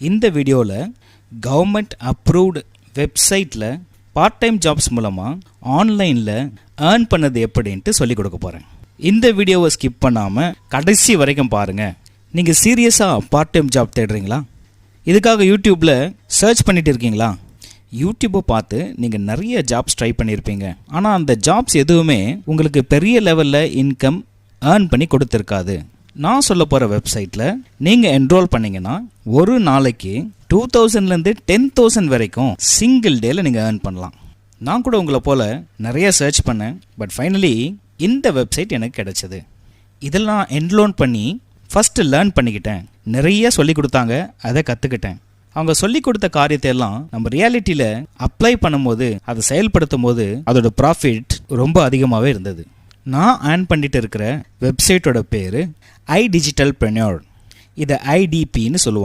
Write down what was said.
இந்த வீடியோவில் government approved வெப்சைட்டில் பார்ட் டைம் ஜாப்ஸ் மூலமாக ஆன்லைனில் ஏர்ன் பண்ணது எப்படின்ட்டு சொல்லிக் கொடுக்க போகிறேன். இந்த வீடியோவை ஸ்கிப் பண்ணாமல் கடைசி வரைக்கும் பாருங்கள். நீங்கள் சீரியஸாக பார்ட் டைம் ஜாப் தேடுறீங்களா? இதுக்காக யூடியூப்பில் சர்ச் பண்ணிட்டு இருக்கீங்களா? யூடியூப்பை பார்த்து நீங்கள் நிறைய ஜாப்ஸ் ட்ரை பண்ணியிருப்பீங்க. ஆனால் அந்த ஜாப்ஸ் எதுவுமே உங்களுக்கு பெரிய லெவலில் இன்கம் ஏர்ன் பண்ணி கொடுத்துருக்காது. நான் சொல்ல போகிற வெப்சைட்டில் நீங்கள் என்ரோல் பண்ணிங்கன்னா ஒரு நாளைக்கு 2000லேருந்து 10,000 வரைக்கும் சிங்கிள் டேயில் நீங்கள் ஏர்ன் பண்ணலாம். நான் கூட உங்களை போல் நிறைய சர்ச் பண்ணேன். பட் ஃபைனலி இந்த வெப்சைட் எனக்கு கிடைச்சது. இதெல்லாம் என்ரோல் பண்ணி ஃபஸ்ட்டு லேர்ன் பண்ணிக்கிட்டேன். நிறைய சொல்லி கொடுத்தாங்க, அதை கற்றுக்கிட்டேன். அவங்க சொல்லி கொடுத்த காரியத்தை எல்லாம் நம்ம ரியாலிட்டியில் அப்ளை பண்ணும்போது, அதை செயல்படுத்தும் போது அதோட ப்ராஃபிட் ரொம்ப அதிகமாகவே இருந்தது. நான் ஏர்ன் பண்ணிட்டு இருக்கிற வெப்சைட்டோட பேர் iDigitalpreneur. இதை IDPன்னு சொல்லுவாங்க.